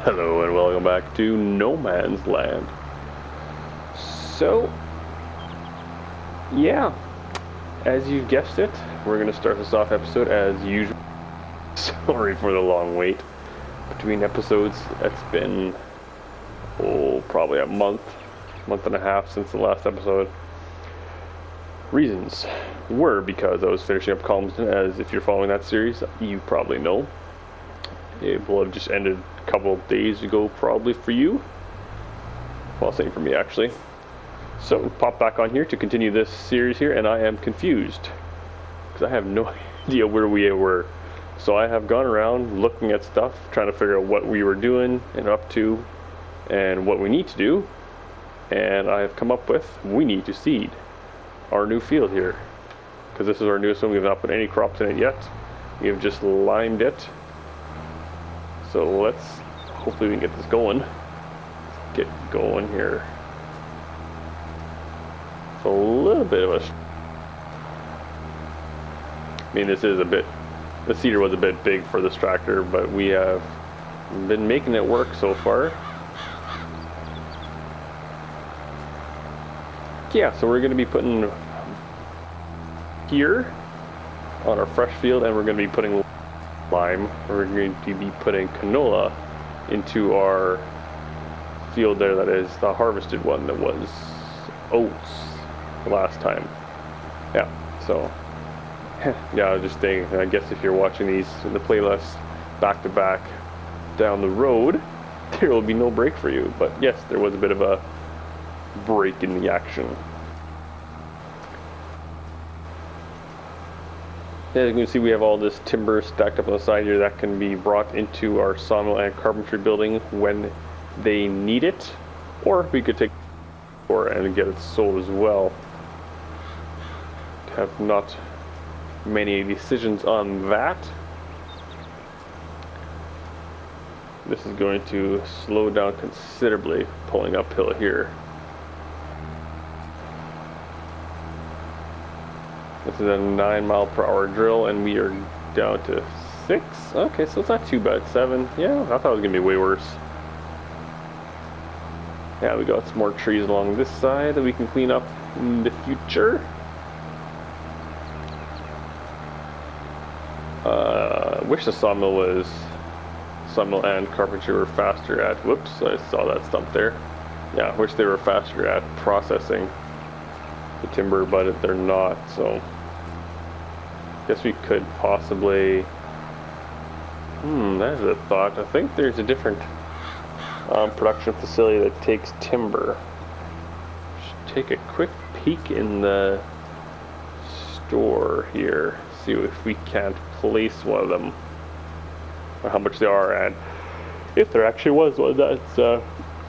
Hello and welcome back to No Man's Land. So, yeah, as you guessed it, we're going to start this off episode as usual. Sorry for the long wait between episodes. It's been, probably a month and a half since the last episode. Reasons were because I was finishing up Columns, as if you're following that series, you probably know. It will have just ended a couple of days ago, probably for you. Well, same for me, actually. So, pop back on here to continue this series here, and I am confused. Because I have no idea where we were. So I have gone around looking at stuff, trying to figure out what we were doing and up to, and what we need to do. And I have come up with, we need to seed our new field here. Because this is our newest one, we have not put any crops in it yet. We have just limed it. So let's, hopefully we can get this going. Let's get going here. It's a little bit of a, I mean this is a bit, the seeder was a bit big for this tractor, but we have been making it work so far. Yeah, so we're going to be putting here on our fresh field, and we're going to be putting lime. We're going to be putting canola into our field there, that is the harvested one that was oats last time. Yeah, so yeah, I was just thinking, I guess if you're watching these in the playlist back to back down the road, there will be no break for you. But yes, there was a bit of a break in the action. As you can see, we have all this timber stacked up on the side here that can be brought into our sawmill and carpentry building when they need it, or we could take it and get it sold as well. Have not many decisions on that. This is going to slow down considerably pulling uphill here. This is a 9-mile-per-hour drill, and we are down to 6. Okay, so it's not too bad. 7. Yeah, I thought it was gonna be way worse. Yeah, we got some more trees along this side that we can clean up in the future. Wish the sawmill and carpentry were faster at, whoops, I saw that stump there. Yeah, I wish they were faster at processing the timber, but they're not, so guess we could possibly, that is a thought. I think there's a different production facility that takes timber. Should take a quick peek in the store here, see if we can't place one of them, or how much they are, and if there actually was one. That's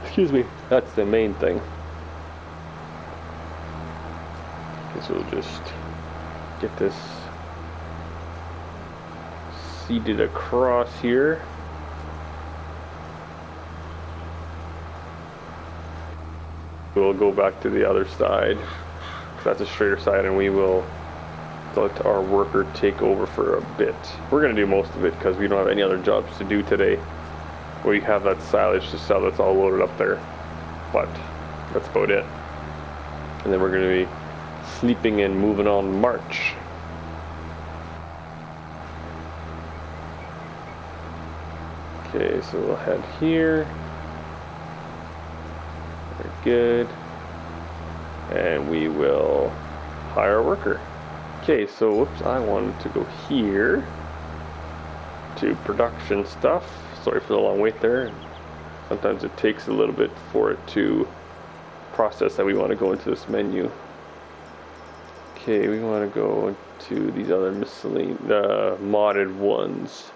excuse me, that's the main thing. Okay, so we'll just get this seeded across here. We'll go back to the other side, that's a straighter side, and we will let our worker take over for a bit. We're going to do most of it because we don't have any other jobs to do today. We have that silage to sell that's all loaded up there, but that's about it. And then we're going to be sleeping and moving on march. Okay, so we'll head here. Very good. And we will hire a worker. Okay, so whoops, I wanted to go here to production stuff. Sorry for the long wait there. Sometimes it takes a little bit for it to process that we want to go into this menu. Okay, we want to go to these other miscellaneous modded ones.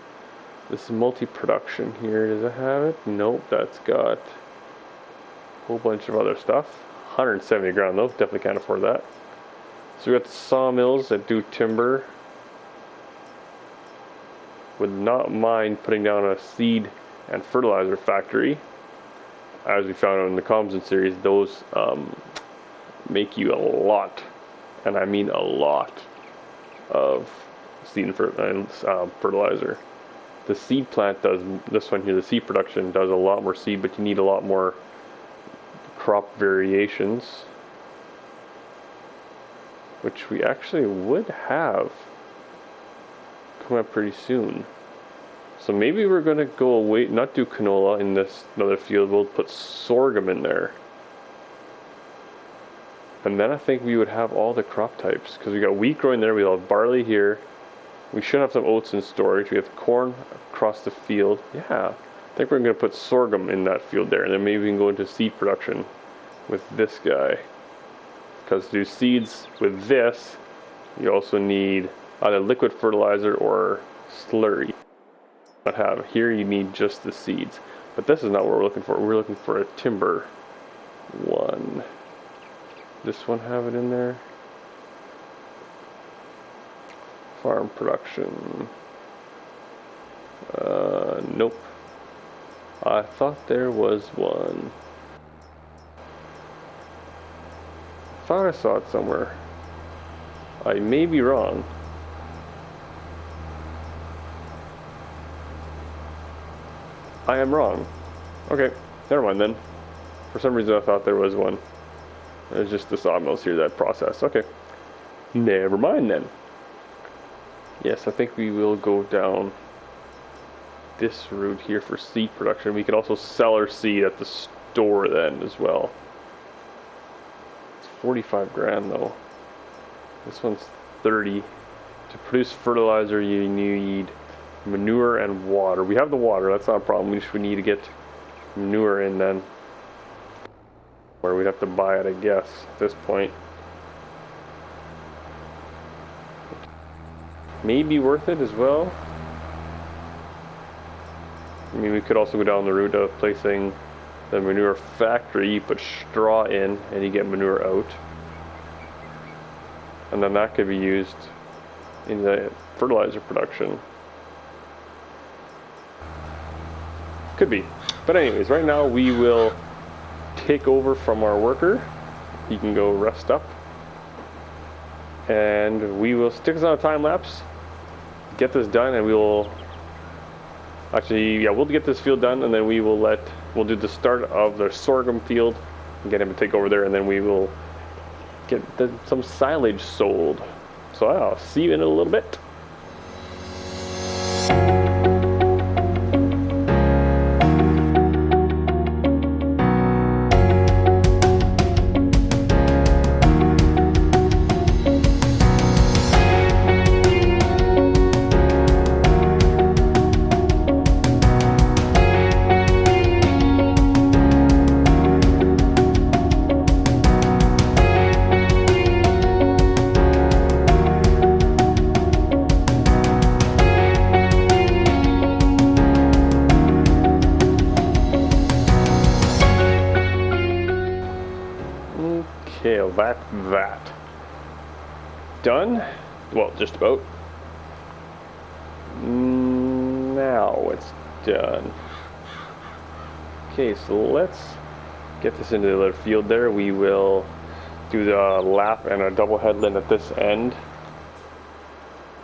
This is multi-production here. Does it have it? Nope, that's got a whole bunch of other stuff. 170 grand though, definitely can't afford that. So we got the sawmills that do timber. Would not mind putting down a seed and fertilizer factory. As we found out in the Comson series, those make you a lot, and I mean a lot, of seed and fertilizer. The seed plant does, this one here, the seed production does a lot more seed, but you need a lot more crop variations, which we actually would have come up pretty soon. So maybe we're going to go away, not do canola in this another field, we'll put sorghum in there. And then I think we would have all the crop types, because we got wheat growing there, we have barley here. We should have some oats in storage. We have corn across the field. Yeah, I think we're going to put sorghum in that field there, and then maybe we can go into seed production with this guy. Because to do seeds with this, you also need either liquid fertilizer or slurry. Not have here, you need just the seeds. But this is not what we're looking for. We're looking for a timber one. This one have it in there. Farm production. Nope. I thought there was one. Thought I saw it somewhere. I may be wrong. I am wrong. Okay, never mind then. For some reason I thought there was one. It's just the sawmills here that process. Okay. Never mind then. Yes, I think we will go down this route here for seed production. We could also sell our seed at the store then as well. It's 45 grand though. This one's 30. To produce fertilizer you need manure and water. We have the water, that's not a problem. We just would need to get manure in then. Where we'd have to buy it, I guess, at this point. Maybe worth it as well. I mean, we could also go down the route of placing the manure factory. You put straw in and you get manure out. And then that could be used in the fertilizer production. Could be. But anyways, right now we will take over from our worker. He can go rest up. And we will stick this on a time lapse. Get this done and we will actually, yeah, we'll get this field done and then we'll do the start of the sorghum field and get him to take over there, and then we will get some silage sold. So I'll see you in a little bit. Okay, well, that's that. Done? Well, just about. Now it's done. Okay, so let's get this into the little field there. We will do the lap and a double headland at this end,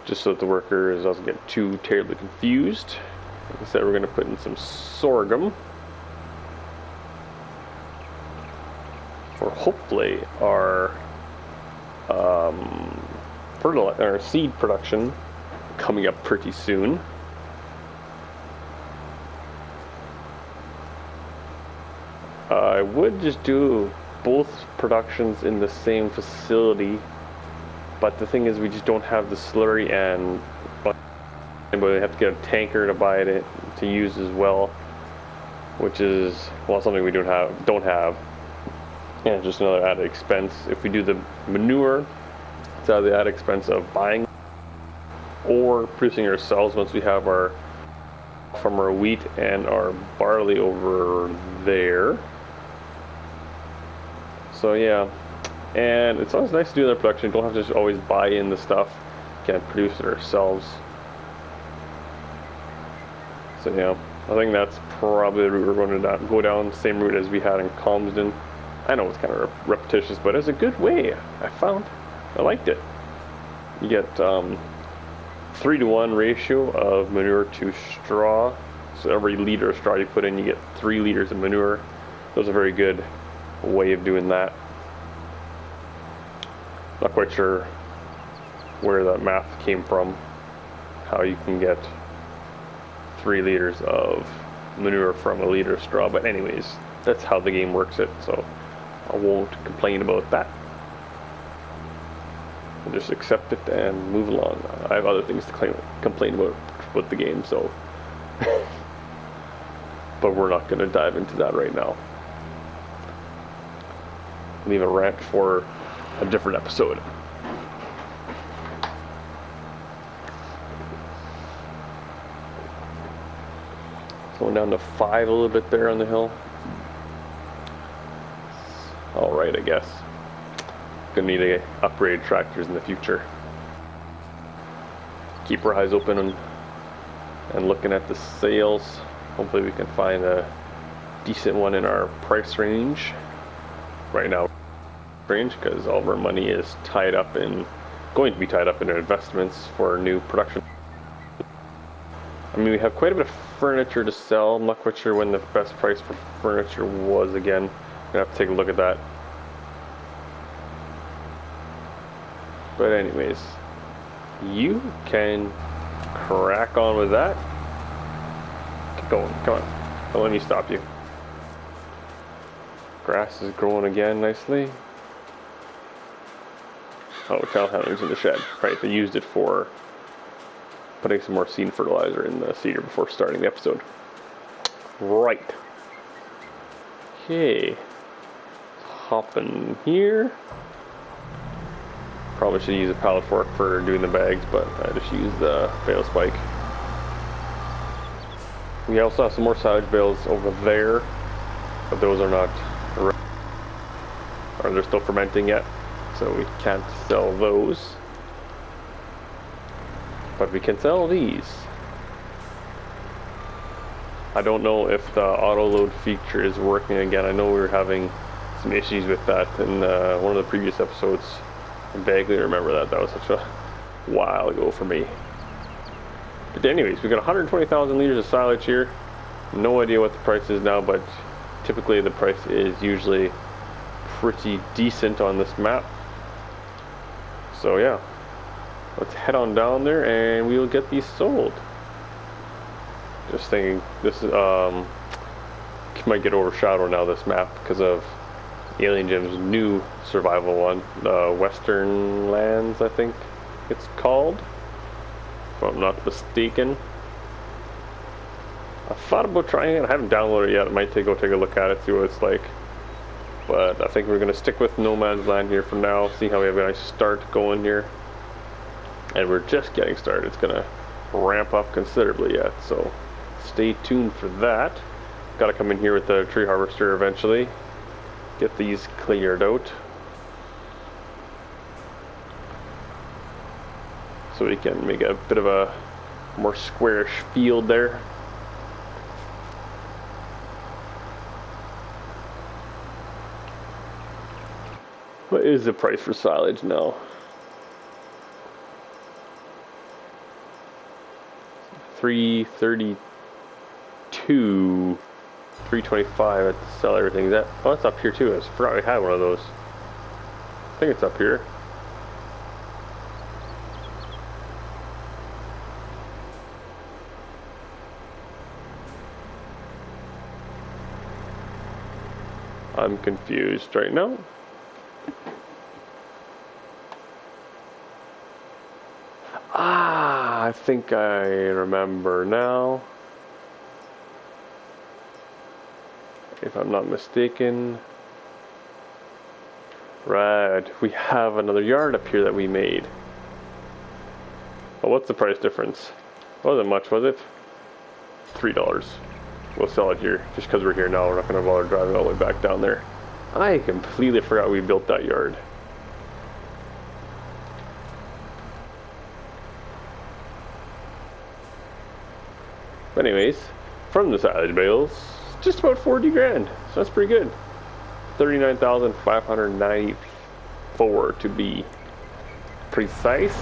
just so that the workers doesn't get too terribly confused. Like I said, we're going to put in some sorghum for hopefully our fertilizer, seed production coming up pretty soon. I would just do both productions in the same facility, but the thing is we just don't have the slurry, and we have to get a tanker to buy it to use as well, which is, well, something we don't have. And it's just another added expense. If we do the manure, it's out of the added expense of buying or producing ourselves once we have our from our wheat and our barley over there. So yeah, and it's always nice to do their production. You don't have to just always buy in the stuff. You can produce it ourselves. So yeah, I think that's probably the route we're going to go down. Same route as we had in Calmsden. I know it's kind of repetitious, but it's a good way. I found. I liked it. You get 3-to-1 ratio of manure to straw. So every liter of straw you put in, you get 3 liters of manure. Those are a very good way of doing that. Not quite sure where that math came from, how you can get 3 liters of manure from a liter of straw, but anyways, that's how the game works it, so I won't complain about that. I'll just accept it and move along. I have other things to complain about with the game, so but we're not going to dive into that right now. Leave a rant for a different episode. Going down to 5 a little bit there on the hill. Alright, I guess. Gonna need to upgrade tractors in the future. Keep our eyes open and looking at the sales. Hopefully we can find a decent one in our price range. Right now, because all of our money is going to be tied up in our investments for new production. I mean, we have quite a bit of furniture to sell. I'm not quite sure when the best price for furniture was again. I'm gonna have to take a look at that. But anyways, you can crack on with that. Keep going, come on. Don't let me stop you. Grass is growing again nicely. Oh, telehandler's in the shed. Right, they used it for putting some more seed fertilizer in the seeder before starting the episode. Right. Okay. Hop in here. Probably should use a pallet fork for doing the bags, but I just used the bale spike. We also have some more silage bales over there, but those are not, or they're still fermenting yet, so we can't sell those. But we can sell these. I don't know if the auto load feature is working again. I know we were having some issues with that in one of the previous episodes. I vaguely remember that. That was such a while ago for me. But anyways, we got 120,000 liters of silage here. No idea what the price is now, but typically the price is usually pretty decent on this map. So yeah, let's head on down there and we will get these sold. Just thinking, this is might get overshadowed now, this map, because of Alien Gym's new survival one, the Western Lands, I think it's called, if I'm not mistaken. I thought about trying it. I haven't downloaded it yet. I might go take a look at it, see what it's like. But I think we're going to stick with No Man's Land here for now, see how we have a nice start going here. And we're just getting started. It's going to ramp up considerably yet, so stay tuned for that. Got to come in here with the tree harvester eventually. Get these cleared out, so we can make a bit of a more squarish field there. What is the price for silage now? $332, $325 at the sell everything. Is that? Oh, it's up here too. I forgot we had one of those. I think it's up here. I'm confused right now. Ah, I think I remember now. If I'm not mistaken. Right, we have another yard up here that we made. Well, what's the price difference? Wasn't much, was it? $3. We'll sell it here, just because we're here now. We're not going to bother driving all the way back down there. I completely forgot we built that yard. But anyways, from the silage bales, just about 40 grand, so that's pretty good. 39,594 to be precise.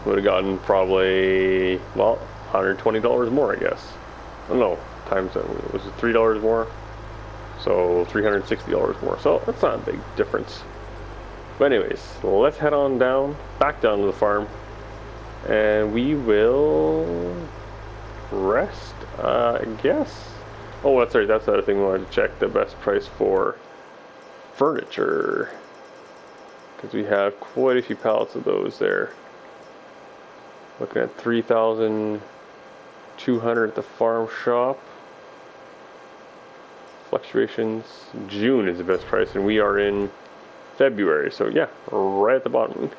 would have gotten probably, well, $120 more, I guess. I don't know, times that, was it $3 more? So $360 more. So that's not a big difference. But anyways, let's head on down, back down to the farm, and we will rest, I guess. Oh, that's right, that's the other thing we wanted to check, the best price for furniture. Because we have quite a few pallets of those there. Looking at 3,200 at the farm shop. Fluctuations, June is the best price, and we are in February, so yeah, right at the bottom.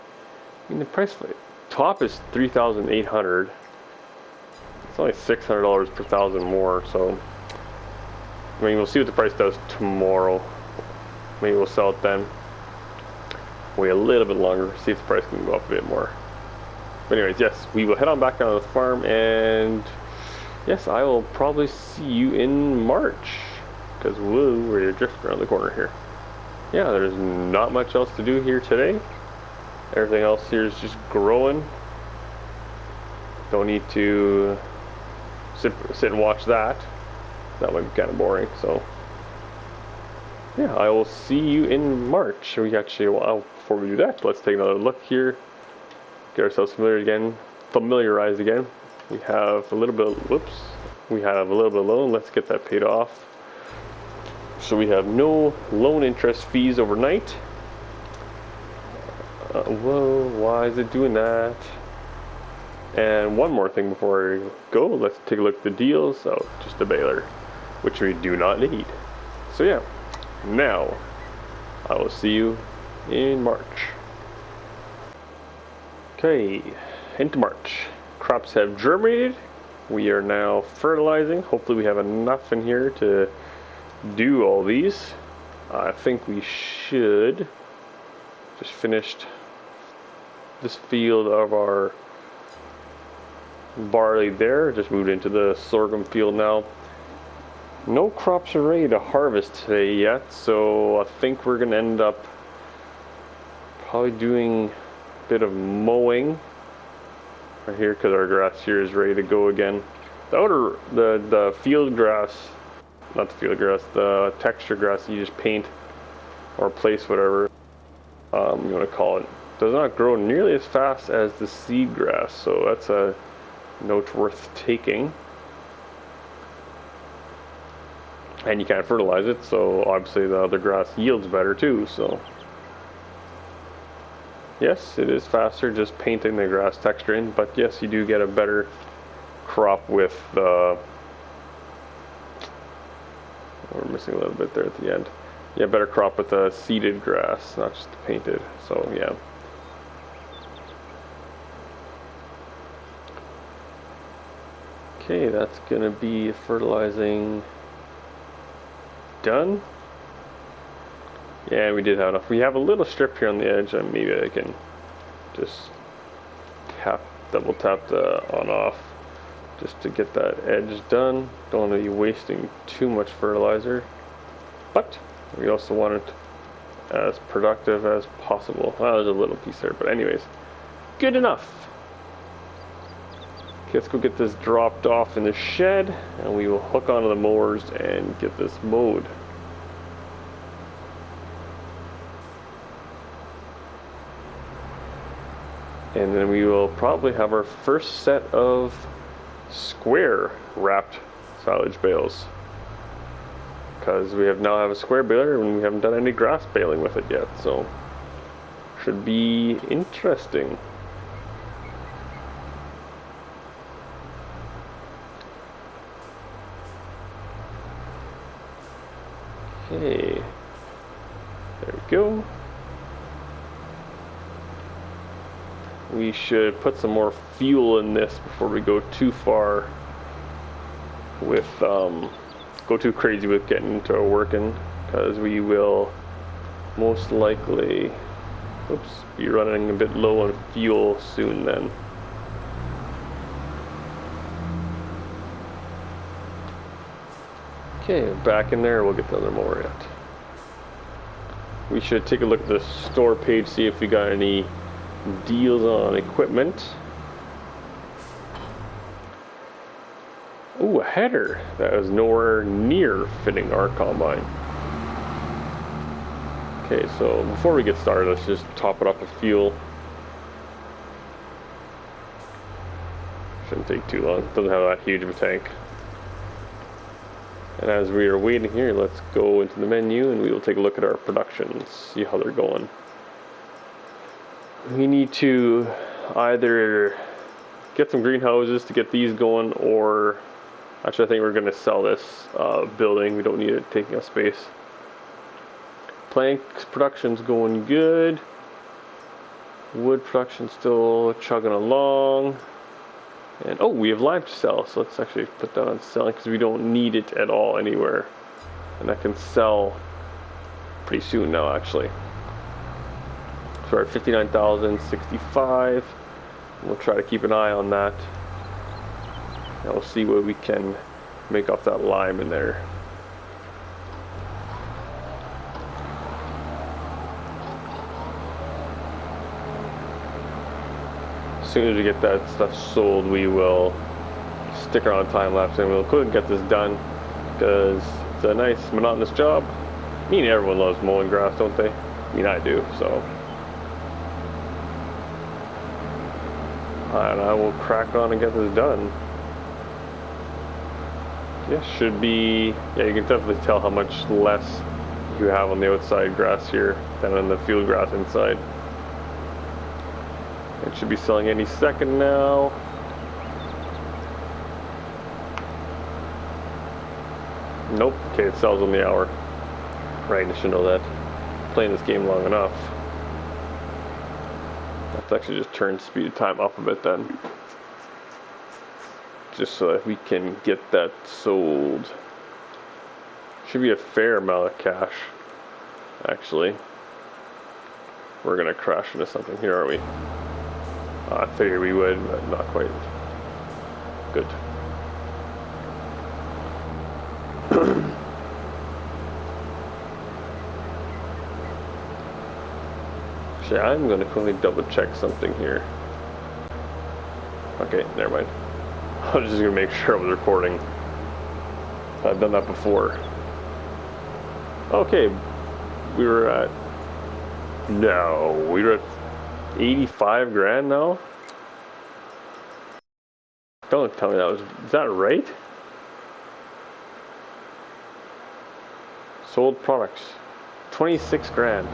I mean, the price for the top is 3,800. It's only $600 per thousand more, so I mean, we'll see what the price does tomorrow. Maybe we'll sell it then. Wait a little bit longer, see if the price can go up a bit more. But anyways, yes, we will head on back down to the farm, and yes, I will probably see you in March, because we're just around the corner here. Yeah, there's not much else to do here today. Everything else here is just growing. Don't need to sit and watch that. That might be kind of boring, so yeah, I will see you in March. We actually, well, before we do that, let's take another look here. Get ourselves familiarized again. We have a little bit, whoops, we have a little bit of loan. Let's get that paid off. So we have no loan interest fees overnight. Whoa, why is it doing that? And one more thing before we go, let's take a look at the deals. Oh, just a baler, which we do not need. So yeah, now I will see you in March. Okay, into March. Crops have germinated. We are now fertilizing. Hopefully we have enough in here to do all these. I think we should. Just finished this field of our barley there. Just moved into the sorghum field now. No crops are ready to harvest today yet, so I think we're gonna end up probably doing a bit of mowing right here, because our grass here is ready to go again. The field grass, not the field grass, the texture grass you just paint or place whatever you want to call it, does not grow nearly as fast as the seed grass, so that's a note worth taking. And you can't fertilize it, so obviously the other grass yields better too, so yes, it is faster just painting the grass texture in, but yes, you do get a better crop with the, we're missing a little bit there at the end. Yeah, better crop with the seeded grass, not just the painted, so yeah. Okay, that's gonna be fertilizing done. Yeah, we did have enough. We have a little strip here on the edge, and maybe I can just double tap the on off just to get that edge done. Don't want to be wasting too much fertilizer, but we also want it as productive as possible. Well, there's a little piece there, but anyways, good enough. Okay, let's go get this dropped off in the shed, and we will hook onto the mowers and get this mowed. And then we will probably have our first set of square wrapped silage bales, because we now have a square baler and we haven't done any grass baling with it yet, so should be interesting. Okay, there we go. We should put some more fuel in this before we go too far with, go too crazy with getting into working, because we will most likely, be running a bit low on fuel soon then. Okay, back in there, we'll get the other mower yet. We should take a look at the store page, see if we got any deals on equipment. Ooh, a header that is nowhere near fitting our combine. Okay, so before we get started, let's just top it up with fuel. Shouldn't take too long. Doesn't have that huge of a tank. And as we are waiting here, let's go into the menu and we will take a look at our productions, see how they're going. We need to either get some greenhouses to get these going, or actually I think we're going to sell this building. We don't need it taking up space. Plank production's going good. Wood production still chugging along. And oh, we have lime to sell, so let's actually put that on selling because we don't need it at all anywhere. And I can sell pretty soon now, actually. So we're at 59,065. We'll try to keep an eye on that. And we'll see what we can make off that lime in there. As soon as we get that stuff sold, we will stick around time lapse and we'll quickly get this done because it's a nice monotonous job. I mean, everyone loves mowing grass, don't they? I mean, I do, so. And I will crack on and get this done. Yeah, should be, yeah, you can definitely tell how much less you have on the outside grass here than on the field grass inside. It should be selling any second now. Nope, okay, it sells on the hour. Right, I should know that. Playing this game long enough. Let's actually just turn speed of time up a bit then. Just so that we can get that sold. Should be a fair amount of cash, actually. We're gonna crash into something here, aren't we? I figured we would, but not quite. Good. Actually, I'm going to quickly double check something here. Okay, never mind. I was just going to make sure I was recording. I've done that before. Okay, we were at... No, we were at 85 grand now? Don't tell me that was... Is that right? Sold products. 26 grand.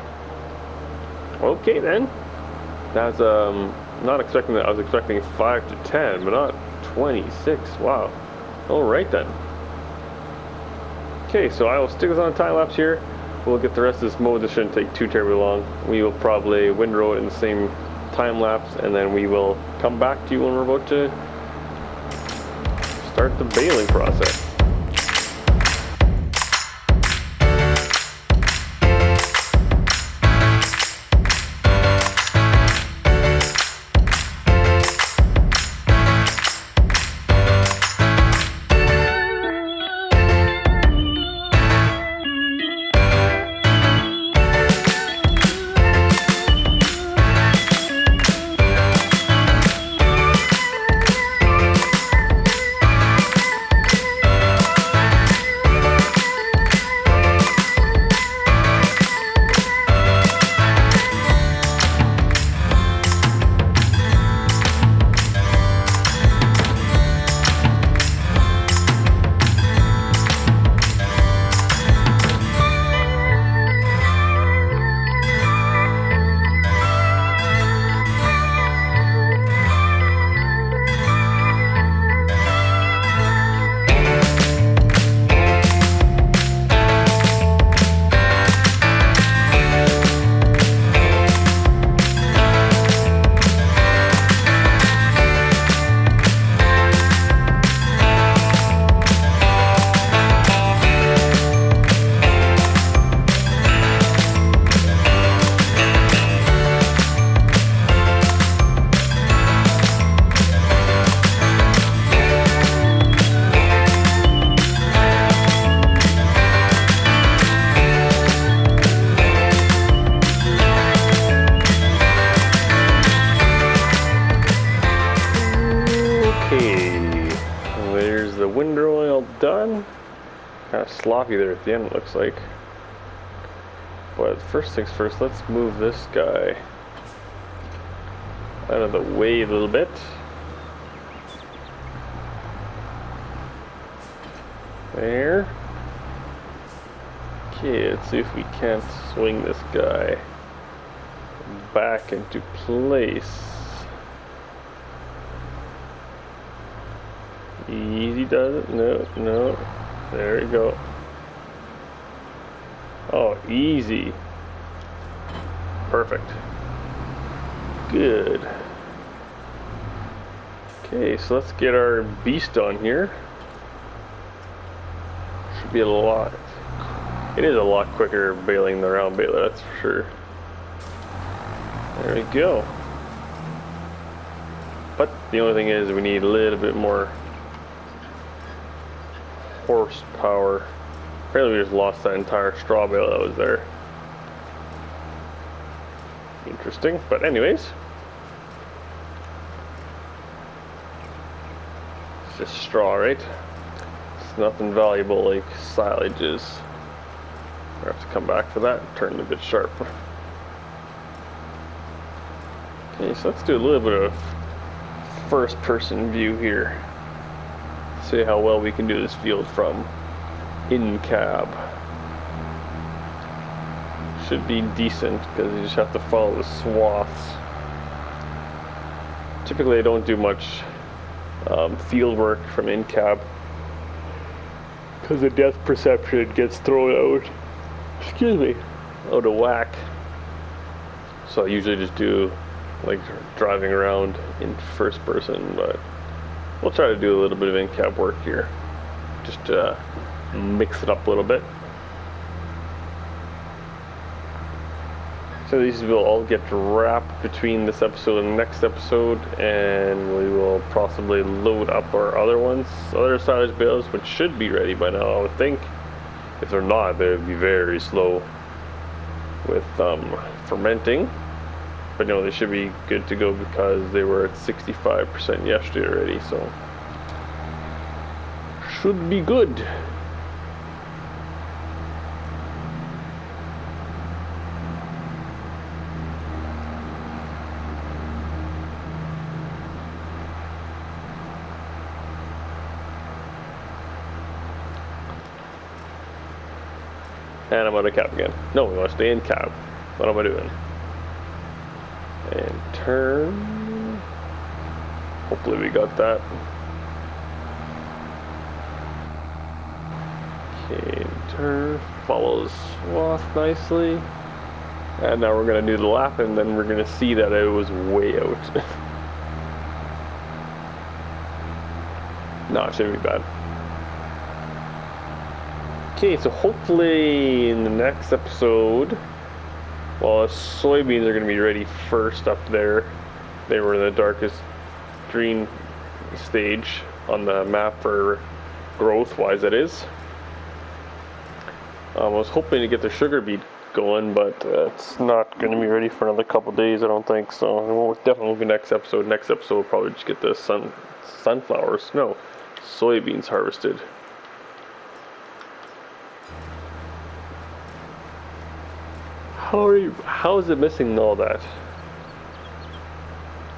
Okay then. That's not expecting that. I was expecting 5 to 10, but not 26. Wow. Alright then. Okay, so I will stick this on a time lapse here. We'll get the rest of this mode. This shouldn't take too terribly long. We will probably windrow it in the same time lapse, and then we will come back to you when we're about to start the baling process. oil done. Kind of sloppy there at the end, it looks like. But first things first, let's move this guy out of the way a little bit. There. Okay, let's see if we can't swing this guy back into place. Easy does it? No, no. There you go. Oh, easy. Perfect. Good. Okay, so let's get our beast on here. Should be a lot. It is a lot quicker baling the round baler, that's for sure. There we go. But the only thing is we need a little bit more horsepower. Apparently we just lost that entire straw bale that was there. Interesting, but anyways. It's just straw, right? It's nothing valuable like silage is. I have to come back for that and turn it a bit sharp. Okay, so let's do a little bit of first person view here. See how well we can do this field from in cab. Should be decent because you just have to follow the swaths. Typically I don't do much field work from in cab because the depth perception gets thrown out. Excuse me, out of whack. So I usually just do like driving around in first person, but we'll try to do a little bit of in-cab work here. Just mix it up a little bit. So these will all get wrapped between this episode and the next episode, and we will possibly load up our other ones, other silage bales, which should be ready by now, I would think. If they're not, they would be very slow with fermenting. But no, they should be good to go because they were at 65% yesterday already, so should be good. And I'm out of cab again. No, we want to stay in cab. What am I doing? And turn. Hopefully we got that. Okay, turn. Follow the swath nicely. And now we're going to do the lap, and then we're going to see that it was way out. No, it shouldn't be bad. Okay, so hopefully in the next episode, well, the soybeans are going to be ready first up there. They were in the darkest green stage on the map for growth-wise, that is. I was hoping to get the sugar beet going, but it's not going to be ready for another couple days, I don't think. So it won't definitely be next episode. Next episode will probably just get the soybeans harvested. How is it missing all that?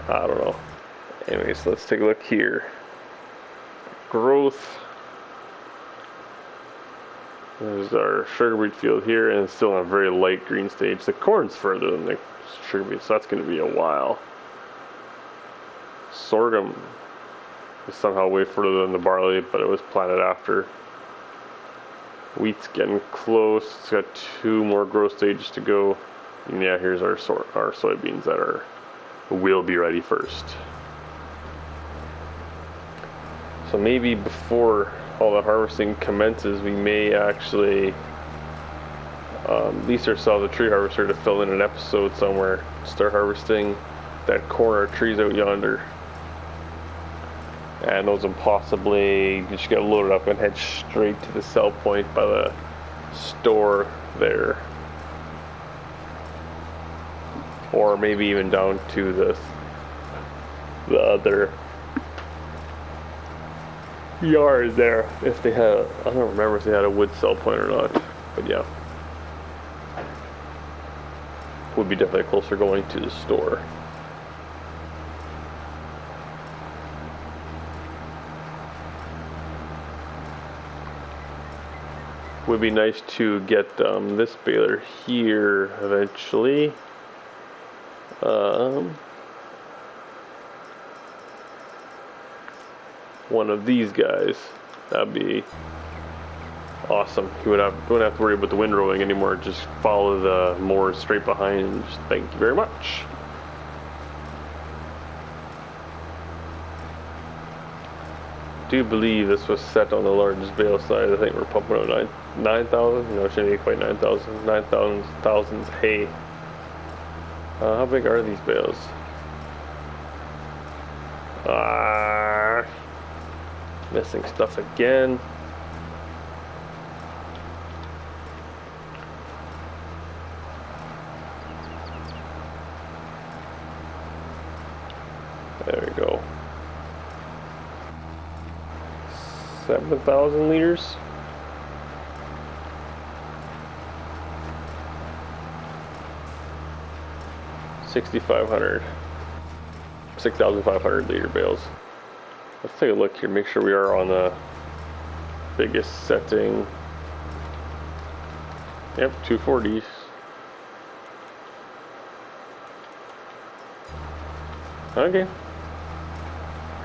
I don't know. Anyways, let's take a look here. Growth. There's our sugar beet field here, and it's still in a very light green stage. The corn's further than the sugar beet, so that's going to be a while. Sorghum is somehow way further than the barley, but it was planted after. Wheat's getting close. It's got 2 more growth stages to go. And yeah, here's our soybeans that will be ready first. So maybe before all the harvesting commences, we may actually lease ourselves a tree harvester to fill in an episode somewhere. Start harvesting that corner of trees out yonder. And those will possibly just get loaded up and head straight to the sell point by the store there. Or maybe even down to the other yard there. If they had, I don't remember if they had a wood sell point or not, but yeah. Would be definitely closer going to the store. Would be nice to get this baler here eventually. One of these guys. That'd be awesome. You wouldn't have to worry about the windrowing anymore. Just follow the mower straight behind and just thank you very much. I do believe this was set on the largest bale size. I think we're pumping out 9,000. No, it shouldn't be quite 9,000. 9,000 hay. How big are these bales? Missing stuff again. There we go. 7,000 liters. $6,500. 6,500 liter bales. Let's take a look here, make sure we are on the biggest setting. Yep, 240s. Okay.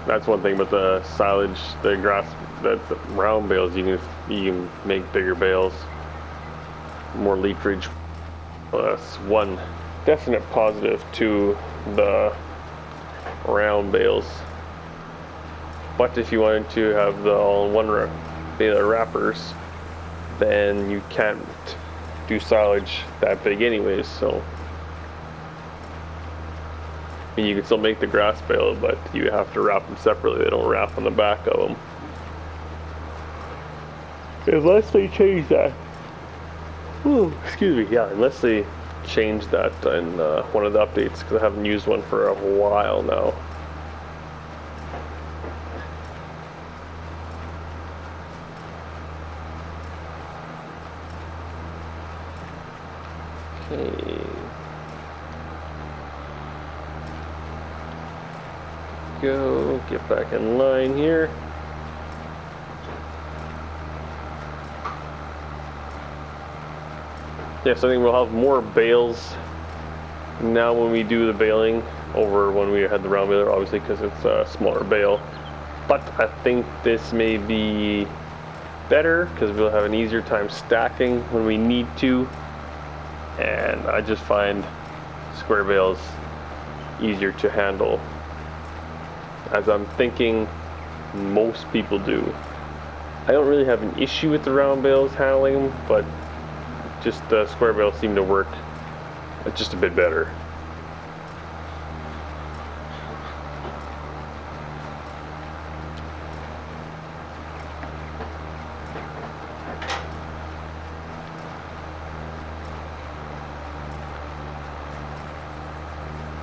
That's one thing about the silage, the grass, the round bales, you can make bigger bales, more leakage. Well, that's one definite positive to the round bales. But if you wanted to have the all-in-one baler wrappers, then you can't do silage that big anyways, so I mean, you can still make the grass bale, but you have to wrap them separately. They don't wrap on the back of them. Unless they change that. Ooh, excuse me, yeah, unless they change that in one of the updates, because I haven't used one for a while now. Okay. Go, get back in line here. Yes, I think we'll have more bales now when we do the baling over when we had the round baler, obviously because it's a smaller bale. But I think this may be better because we'll have an easier time stacking when we need to. And I just find square bales easier to handle, as I'm thinking most people do. I don't really have an issue with the round bales handling them, but just the square bales seem to work just a bit better.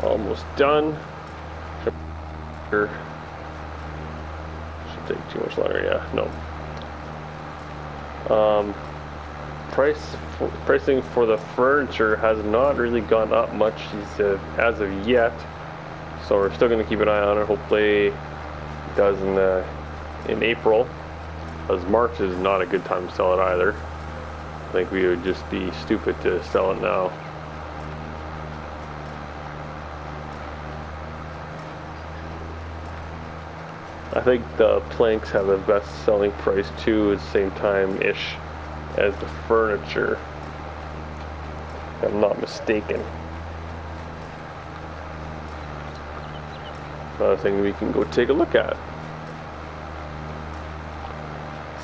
Almost done. Should take too much longer, yeah, no. Pricing for the furniture has not really gone up much as of yet, so we're still going to keep an eye on it. Hopefully it does in April, as March is not a good time to sell it either. I think we would just be stupid to sell it now. I think the planks have the best selling price too, at the same time-ish as the furniture, if I'm not mistaken. Another thing we can go take a look at.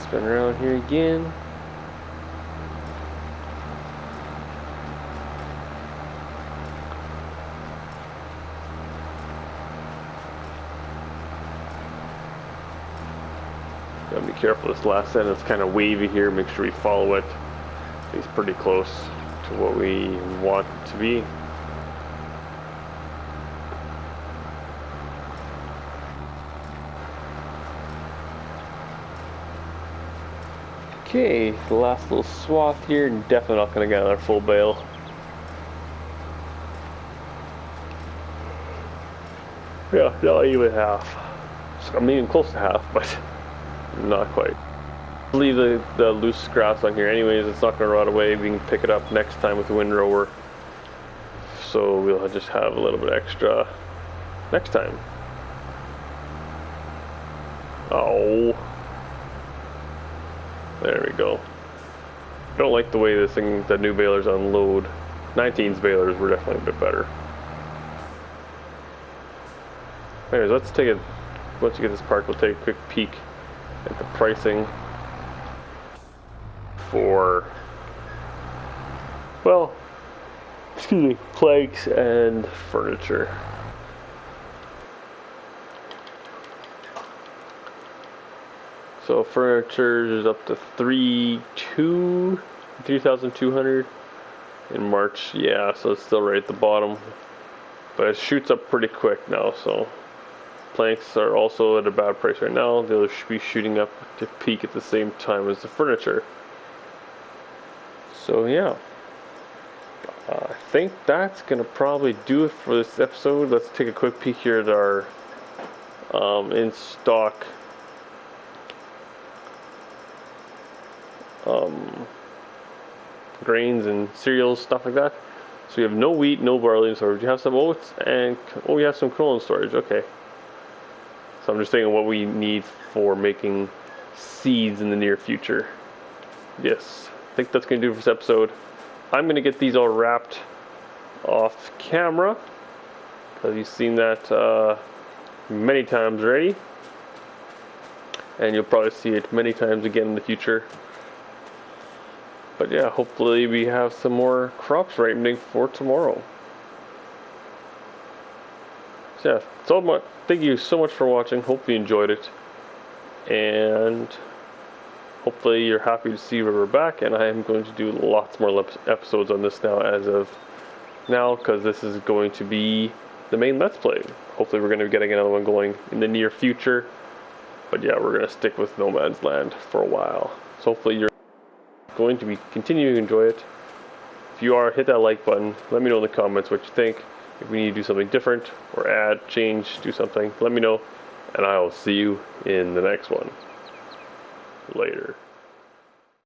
Spin around here again. Gotta be careful, this last end is kind of wavy here, make sure we follow it. It's pretty close to what we want it to be. Okay, the last little swath here, definitely not going to get another full bale. Yeah, not even half. I'm even close to half, but not quite. Leave the loose scraps on here anyways, it's not going to rot away. We can pick it up next time with the windrower. So we'll just have a little bit extra next time. Oh. There we go. I don't like the way the new balers unload. 19's balers were definitely a bit better. Anyways, let's take a, once you get this parked, we'll take a quick peek at the pricing for, well, excuse me, planks and furniture. So furniture is up to 3,200 in March. Yeah, so it's still right at the bottom, but it shoots up pretty quick now. So planks are also at a bad price right now. They'll be shooting up to peak at the same time as the furniture. So yeah, I think that's gonna probably do it for this episode. Let's take a quick peek here at our in stock grains and cereals, stuff like that. So we have no wheat, no barley in storage. We have some oats, and we have some canola in storage. Okay. So I'm just thinking what we need for making seeds in the near future. Yes, I think that's going to do it for this episode. I'm going to get these all wrapped off camera, because you've seen that many times already, and you'll probably see it many times again in the future. But yeah, hopefully we have some more crops ripening for tomorrow. So yeah, so much. Thank you so much for watching. Hope you enjoyed it, and hopefully you're happy to see we're back. And I am going to do lots more episodes on this now, as of now, because this is going to be the main Let's Play. Hopefully we're going to be getting another one going in the near future. But yeah, we're going to stick with No Man's Land for a while. So hopefully you're going to be continuing to enjoy it. If you are, hit that like button. Let me know in the comments what you think. If we need to do something different or add, change, do something, let me know, and I will see you in the next one. Later.